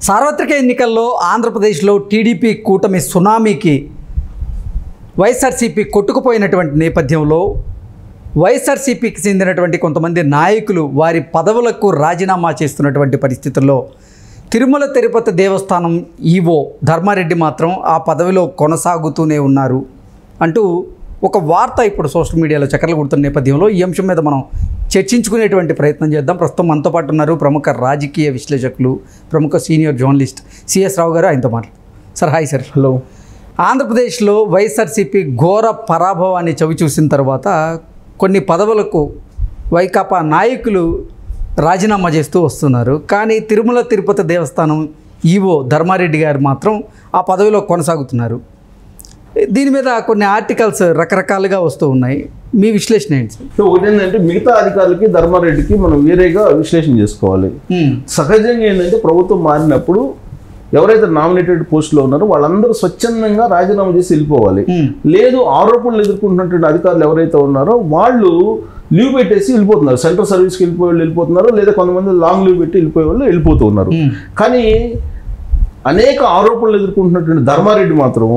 సార్వత్రిక ఎన్నికల్లో ఆంధ్రప్రదేశ్లో టీడీపీ కూటమి సునామీకి వైఎస్ఆర్సీపీ కొట్టుకుపోయినటువంటి నేపథ్యంలో వైఎస్ఆర్సీపీకి చెందినటువంటి కొంతమంది నాయకులు వారి పదవులకు రాజీనామా చేస్తున్నటువంటి పరిస్థితుల్లో తిరుమల తిరుపతి దేవస్థానం ఈవో ధర్మారెడ్డి మాత్రం ఆ పదవిలో కొనసాగుతూనే ఉన్నారు అంటూ ఒక వార్త ఇప్పుడు సోషల్ మీడియాలో చక్కర్లు కొడుతున్న నేపథ్యంలో ఈ అంశం మీద మనం చర్చించుకునేటువంటి ప్రయత్నం చేద్దాం. ప్రస్తుతం మనతో పాటు ఉన్నారు ప్రముఖ రాజకీయ విశ్లేషకులు, ప్రముఖ సీనియర్ జర్నలిస్ట్ సిఎస్ రావు గారు. ఆయనతో మాట్లాడు. Sir hi sir. హలో. ఆంధ్రప్రదేశ్లో వైఎస్ఆర్సీపీ ఘోర పరాభవాన్ని చవిచూసిన తర్వాత కొన్ని పదవులకు వైకాపా నాయకులు రాజీనామా చేస్తూ వస్తున్నారు. కానీ తిరుమల తిరుపతి దేవస్థానం ఈవో ధర్మారెడ్డి గారు మాత్రం ఆ పదవిలో కొనసాగుతున్నారు. దీని మీద కొన్ని ఆర్టికల్స్ రకరకాలుగా వస్తూ ఉన్నాయి. మీ విశ్లేషణ ఏంటి? సో ఒకటి ఏంటంటే మిగతా అధికారులకి ధర్మారెడ్డికి మనం వేరేగా విశ్లేషణ చేసుకోవాలి. సహజంగా ఏంటంటే ప్రభుత్వం మారినప్పుడు ఎవరైతే నామినేటెడ్ పోస్టులో ఉన్నారో వాళ్ళందరూ స్వచ్ఛందంగా రాజీనామా చేసి వెళ్ళిపోవాలి. లేదు ఆరోపణలు ఎదుర్కొంటున్నటువంటి అధికారులు ఎవరైతే ఉన్నారో వాళ్ళు లీవ్ పెట్టేసి వెళ్ళిపోతున్నారు. సెంట్రల్ సర్వీస్కి వెళ్ళిపోయే వాళ్ళు వెళ్ళిపోతున్నారు, లేదా కొంతమంది లాంగ్ లీవ్ పెట్టి వెళ్ళిపోయే వాళ్ళు వెళ్ళిపోతూ ఉన్నారు. కానీ అనేక ఆరోపణలు ఎదుర్కొంటున్నటువంటి ధర్మారెడ్డి మాత్రం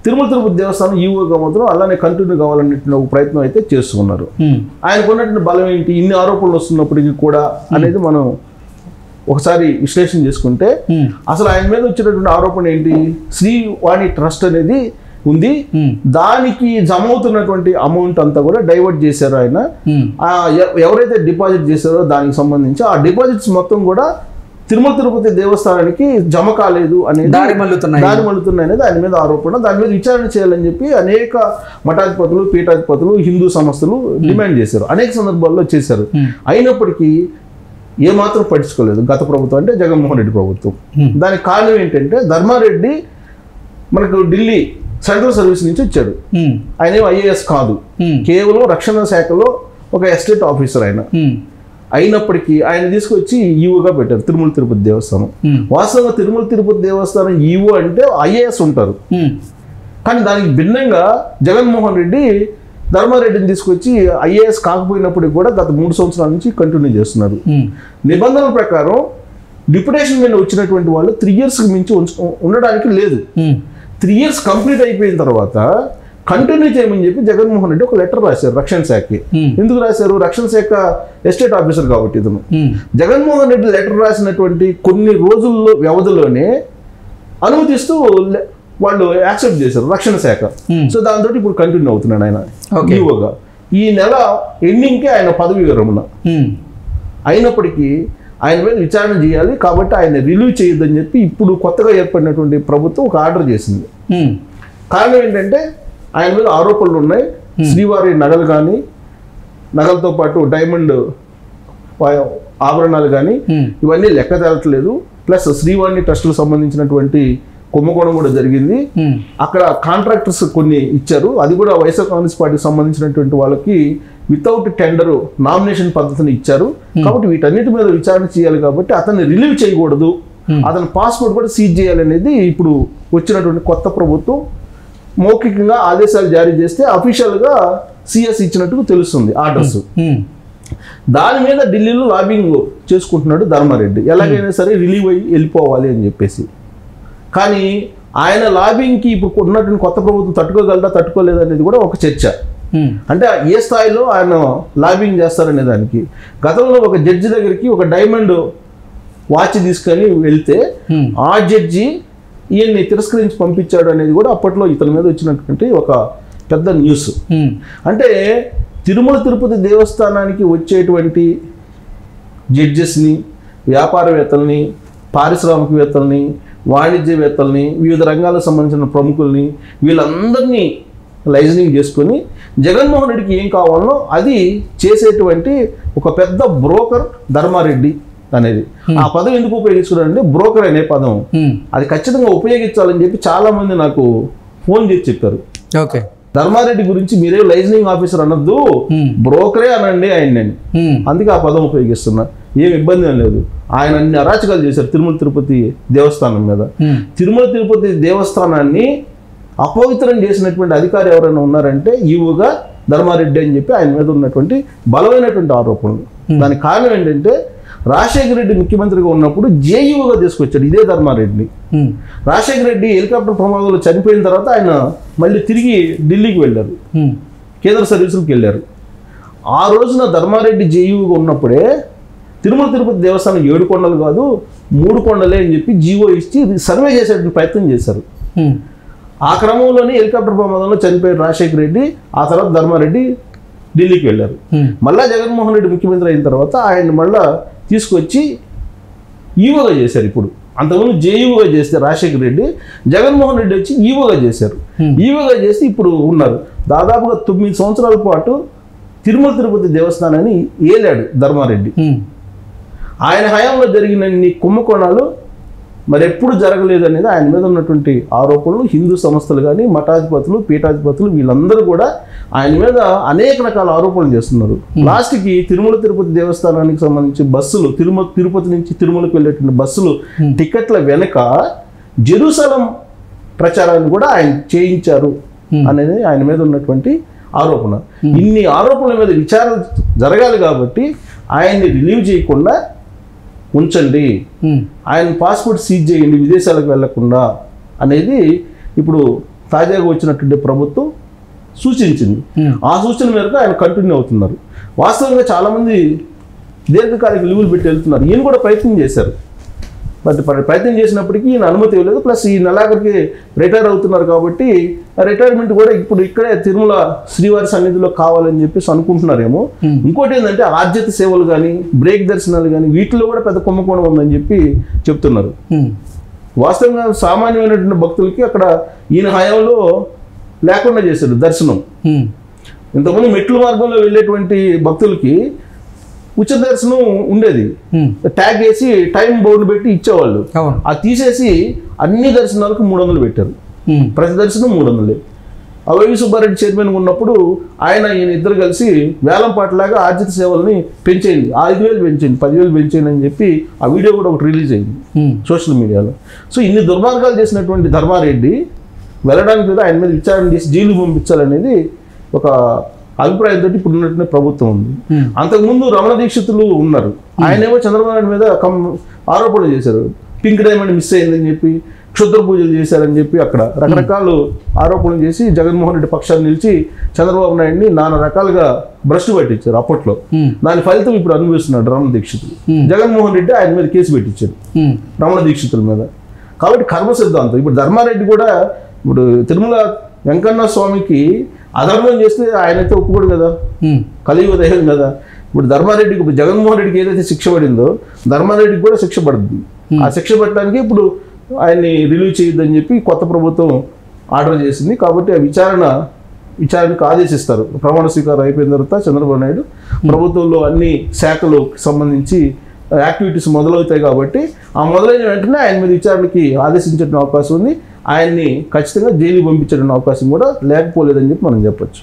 తిరుమల తిరుపతి దేవస్థానం ఈవోగా మాత్రం అలానే కంటిన్యూ కావాలనేటువంటి ఒక ప్రయత్నం అయితే చేస్తున్నారు. ఆయనకు ఉన్నటువంటి బలం ఏంటి, ఇన్ని ఆరోపణలు వస్తున్నప్పటికీ కూడా అనేది మనం ఒకసారి విశ్లేషణ చేసుకుంటే అసలు ఆయన మీద వచ్చినటువంటి ఆరోపణ ఏంటి, శ్రీవాణి ట్రస్ట్ అనేది ఉంది, దానికి జమ అవుతున్నటువంటి అమౌంట్ అంతా కూడా డైవర్ట్ చేశారు ఆయన. ఎవరైతే డిపాజిట్ చేశారో దానికి సంబంధించి ఆ డిపాజిట్స్ మొత్తం కూడా తిరుమల తిరుపతి దేవస్థానానికి జమ కాలేదు అనేది, దారి మళ్ళుతున్నాయి అనేది ఆయన మీద ఆరోపణ. దాని మీద విచారణ చేయాలని చెప్పి అనేక మఠాధిపతులు, పీఠాధిపతులు, హిందూ సంస్థలు డిమాండ్ చేశారు. అనేక సందర్భాల్లో చేశారు. అయినప్పటికీ ఏమాత్రం పట్టించుకోలేదు గత ప్రభుత్వం, అంటే జగన్మోహన్ రెడ్డి ప్రభుత్వం. దానికి కారణం ఏంటంటే ధర్మారెడ్డి మనకు ఢిల్లీ సెంట్రల్ సర్వీస్ నుంచి వచ్చాడు. ఆయన ఏం ఐఏఎస్ కాదు, కేవలం రక్షణ శాఖలో ఒక ఎస్టేట్ ఆఫీసర్ ఆయన. అయినప్పటికీ ఆయన తీసుకొచ్చి ఈవోగా పెట్టారు తిరుమల తిరుపతి దేవస్థానం. వాస్తవంగా తిరుమల తిరుపతి దేవస్థానం ఈవో అంటే ఐఏఎస్ ఉంటారు. కానీ దానికి భిన్నంగా జగన్మోహన్ రెడ్డి ధర్మారెడ్డిని తీసుకొచ్చి ఐఏఎస్ కాకపోయినప్పటికీ కూడా గత 3 సంవత్సరాల నుంచి కంటిన్యూ చేస్తున్నారు. నిబంధనల ప్రకారం డిప్యుటేషన్ మీద వచ్చినటువంటి వాళ్ళు 3 years మించి ఉండడానికి లేదు. 3 years కంప్లీట్ అయిపోయిన తర్వాత కంటిన్యూ చేయమని చెప్పి జగన్మోహన్ రెడ్డి ఒక లెటర్ రాశారు రక్షణ శాఖకి. ఎందుకు రాశారు? రక్షణ శాఖ ఎస్టేట్ ఆఫీసర్ కాబట్టి ఇతను. జగన్మోహన్ రెడ్డి లెటర్ రాసినటువంటి కొన్ని రోజుల్లో వ్యవధిలోనే అనుమతిస్తూ వాళ్ళు యాక్సెప్ట్ చేశారు రక్షణ శాఖ. సో దాంతో ఇప్పుడు కంటిన్యూ అవుతున్నాడు ఆయన ఈవోగా. ఈ నెల ఎండింగ్కి ఆయన పదవి విరమణ. అయినప్పటికీ ఆయన మీద విచారణ చేయాలి కాబట్టి ఆయన రిలీవ్ చేయొద్దని చెప్పి ఇప్పుడు కొత్తగా ఏర్పడినటువంటి ప్రభుత్వం ఒక ఆర్డర్ చేసింది. కారణం ఏంటంటే ఆయన మీద ఆరోపణలు ఉన్నాయి. శ్రీవారి నగలు కానీ, నగలతో పాటు డైమండ్ ఆభరణాలు కానీ ఇవన్నీ లెక్క తేలట్లేదు. ప్లస్ శ్రీవాణి ట్రస్ట్కు సంబంధించినటువంటి కుంభకోణం కూడా జరిగింది. అక్కడ కాంట్రాక్టర్స్ కొన్ని ఇచ్చారు, అది కూడా వైఎస్ఆర్ కాంగ్రెస్ పార్టీకి సంబంధించినటువంటి వాళ్ళకి వితౌట్ టెండర్ నామినేషన్ పద్ధతిని ఇచ్చారు. కాబట్టి వీటన్నిటి మీద విచారణ చేయాలి కాబట్టి అతన్ని రిలీవ్ చేయకూడదు, అతని పాస్పోర్ట్ కూడా సీజ్ చేయాలనేది ఇప్పుడు వచ్చినటువంటి కొత్త ప్రభుత్వం మౌఖికంగా ఆదేశాలు జారీ చేస్తే అఫీషియల్గా సిఎస్ ఇచ్చినట్టు తెలుస్తుంది ఆర్డర్స్. దాని మీద ఢిల్లీలో లాబింగ్ చేసుకుంటున్నాడు ధర్మారెడ్డి, ఎలాగైనా సరే రిలీవ్ అయ్యి వెళ్ళిపోవాలి అని చెప్పేసి. కానీ ఆయన లాబింగ్కి ఇప్పుడు ఉన్నటువంటి కొత్త ప్రభుత్వం తట్టుకోగలదా తట్టుకోలేదా అనేది కూడా ఒక చర్చ. అంటే ఏ స్థాయిలో ఆయన లాబింగ్ చేస్తారనే దానికి గతంలో ఒక జడ్జి దగ్గరికి ఒక డైమండ్ వాచ్ తీసుకొని వెళ్తే ఆ జడ్జి ఈయన్ని తిరస్కరించి పంపించాడు అనేది కూడా అప్పట్లో ఇతని మీద వచ్చినటువంటి ఒక పెద్ద న్యూస్. అంటే తిరుమల తిరుపతి దేవస్థానానికి వచ్చేటువంటి జడ్జెస్ని, వ్యాపారవేత్తల్ని, పారిశ్రామికవేత్తల్ని, వాణిజ్యవేత్తల్ని, వివిధ రంగాలకు సంబంధించిన ప్రముఖుల్ని వీళ్ళందరినీ లైజనింగ్ చేసుకొని జగన్మోహన్ రెడ్డికి ఏం కావాలనో అది చేసేటువంటి ఒక పెద్ద బ్రోకర్ ధర్మారెడ్డి అనేది. ఆ పదం ఎందుకు ఉపయోగించుకున్నారంటే బ్రోకర్ అనే పదం అది ఖచ్చితంగా ఉపయోగించాలని చెప్పి చాలా మంది నాకు ఫోన్ చేసి చెప్పారు. ఓకే, ధర్మారెడ్డి గురించి మీరే లైజనింగ్ ఆఫీసర్ అనొద్దు, బ్రోకరే అనండి ఆయన్ని. అందుకే ఆ పదం ఉపయోగిస్తున్నా, ఏం ఇబ్బంది ఏం లేదు. ఆయన అన్ని అరాచకాలు చేశారు తిరుమల తిరుపతి దేవస్థానం మీద. తిరుమల తిరుపతి దేవస్థానాన్ని అపవిత్రం చేసినటువంటి అధికారి ఎవరైనా ఉన్నారంటే ఈవోగా ధర్మారెడ్డి అని చెప్పి ఆయన మీద ఉన్నటువంటి బలమైనటువంటి ఆరోపణలు. దానికి కారణం ఏంటంటే రాజశేఖర రెడ్డి ముఖ్యమంత్రిగా ఉన్నప్పుడు జేయూగా తీసుకొచ్చాడు ఇదే ధర్మారెడ్డిని. రాజశేఖర రెడ్డి హెలికాప్టర్ ప్రమాదంలో చనిపోయిన తర్వాత ఆయన మళ్ళీ తిరిగి ఢిల్లీకి వెళ్ళారు, కేంద్ర సర్వీసులకు వెళ్ళారు. ఆ రోజున ధర్మారెడ్డి జేయూగా ఉన్నప్పుడే తిరుమల తిరుపతి దేవస్థానం 7 కొండలు కాదు 3 కొండలే అని చెప్పి జీవో ఇచ్చి సర్వే చేసేటువంటి ప్రయత్నం చేశారు. ఆ క్రమంలోనే హెలికాప్టర్ ప్రమాదంలో చనిపోయారు రాజశేఖర రెడ్డి. ఆ తర్వాత ధర్మారెడ్డి ఢిల్లీకి వెళ్ళారు. మళ్ళా జగన్మోహన్ రెడ్డి ముఖ్యమంత్రి అయిన తర్వాత ఆయన మళ్ళా తీసుకొచ్చి ఈవోగా చేశారు. ఇప్పుడు అంతకుముందు జేఈఓగా చేస్తే రాజశేఖర రెడ్డి, జగన్మోహన్ రెడ్డి వచ్చి ఈవోగా చేశారు. ఈవోగా చేసి ఇప్పుడు ఉన్నారు. దాదాపుగా 9 సంవత్సరాల పాటు తిరుమల తిరుపతి దేవస్థానాన్ని ఏలాడు ధర్మారెడ్డి. ఆయన హయాంలో జరిగిన కుంభకోణాలు మరి ఎప్పుడు జరగలేదు అనేది ఆయన మీద ఉన్నటువంటి ఆరోపణలు. హిందూ సంస్థలు కానీ మఠాధిపతులు పీఠాధిపతులు వీళ్ళందరూ కూడా ఆయన మీద అనేక రకాల ఆరోపణలు చేస్తున్నారు. లాస్ట్కి తిరుమల తిరుపతి దేవస్థానానికి సంబంధించి బస్సులు తిరుపతి నుంచి తిరుమలకు వెళ్ళేటువంటి బస్సులు టికెట్ల వెనక జెరూసలం ప్రచారాన్ని కూడా ఆయన చేయించారు అనేది ఆయన మీద ఉన్నటువంటి ఆరోపణ. ఇన్ని ఆరోపణల మీద విచారణ జరగాలి కాబట్టి ఆయన్ని రిలీవ్ చేయకుండా ఉంచండి, ఆయన పాస్పోర్ట్ సీజ్ చేయండి విదేశాలకు వెళ్లకుండా అనేది ఇప్పుడు తాజాగా వచ్చినటువంటి ప్రభుత్వం సూచించింది. ఆ సూచన మేరకు ఆయన కంటిన్యూ అవుతున్నారు. వాస్తవంగా చాలామంది దీర్ఘకాలిక లీవులు పెట్టి వెళ్తున్నారు. ఈయన కూడా ప్రయత్నం చేశారు, బట్ ప్రయత్నం చేసినప్పటికీ ఈయన అనుమతి ఇవ్వలేదు. ప్లస్ ఈ నెలాఖరికి రిటైర్ అవుతున్నారు కాబట్టి రిటైర్మెంట్ కూడా ఇప్పుడు ఇక్కడే తిరుమల శ్రీవారి సన్నిధిలో కావాలని చెప్పేసి అనుకుంటున్నారేమో. ఇంకోటి ఏంటంటే ఆర్జిత సేవలు కానీ బ్రేక్ దర్శనాలు కానీ వీటిలో కూడా పెద్ద కుంభకోణం ఉందని చెప్పి చెప్తున్నారు. వాస్తవంగా సామాన్యమైనటువంటి భక్తులకి అక్కడ ఈయన హయాంలో లేకుండా చేశారు దర్శనం. ఇంతకుముందు మెట్లు మార్గంలో వెళ్ళేటువంటి భక్తులకి ఉచిత దర్శనం ఉండేది, ట్యాగ్ వేసి టైం బౌండ్ పెట్టి ఇచ్చేవాళ్ళు. అది తీసేసి అన్ని దర్శనాలకు 300 పెట్టారు, ప్రతి దర్శనం 300. వైవి సుబ్బారెడ్డి చైర్మన్ ఉన్నప్పుడు ఈయన ఇద్దరు కలిసి వేలం పాటలాగా ఆర్జిత సేవల్ని పెంచేయండి, 5,000 పెంచేయండి, 10,000 పెంచేయండి అని చెప్పి ఆ వీడియో కూడా ఒకటి రిలీజ్ అయింది సోషల్ మీడియాలో. సో ఇన్ని దుర్మార్గాలు చేసినటువంటి ధర్మారెడ్డి వెళ్ళడానికి కూడా ఆయన మీద విచారణ చేసి జైలు పంపించాలనేది ఒక అభిప్రాయంతో ఇప్పుడు ఉన్నటువంటి ప్రభుత్వం ఉంది. అంతకుముందు రమణ దీక్షితులు ఉన్నారు, ఆయనేమో చంద్రబాబు నాయుడు మీద ఆరోపణలు చేశారు. పింక్ డైమండ్ మిస్ అయిందని చెప్పి, క్షుద్ర పూజలు చేశారని చెప్పి అక్కడ రకరకాల ఆరోపణలు చేసి జగన్మోహన్ రెడ్డి పక్షాన్ని నిలిచి చంద్రబాబు నాయుడిని నానా రకాలుగా భ్రష్టు పట్టించారు అప్పట్లో. దాని ఫలితం ఇప్పుడు అనుభవిస్తున్నాడు రమణ దీక్షితులు. జగన్మోహన్ రెడ్డి ఆయన మీద కేసు పెట్టించారు రమణ దీక్షితుల మీద. కాబట్టి కర్మ సిద్ధాంతం. ఇప్పుడు ధర్మారెడ్డి కూడా ఇప్పుడు తిరుమల వెంకన్న స్వామికి అధర్మం చేస్తే ఆయనైతే ఒప్పుకోడు కదా, కలియుగ దైవం కదా. ఇప్పుడు ధర్మారెడ్డికి జగన్మోహన్ రెడ్డికి ఏదైతే శిక్ష పడిందో ధర్మారెడ్డికి కూడా శిక్ష పడుతుంది. ఆ శిక్ష పడటానికి ఇప్పుడు ఆయన్ని రిలీవ్ చేయొద్దని చెప్పి కొత్త ప్రభుత్వం ఆర్డర్ చేసింది. కాబట్టి ఆ విచారణకు ఆదేశిస్తారు. ప్రమాణ స్వీకారం అయిపోయిన తర్వాత చంద్రబాబు నాయుడు ప్రభుత్వంలో అన్ని శాఖలకు సంబంధించి యాక్టివిటీస్ మొదలవుతాయి. కాబట్టి ఆ మొదలైన వెంటనే ఆయన మీద విచారణకి ఆదేశించే అవకాశం ఉంది. ఆయన్ని ఖచ్చితంగా జైలు పంపించడం అవకాశం కూడా లేకపోలేదని చెప్పి మనం చెప్పొచ్చు.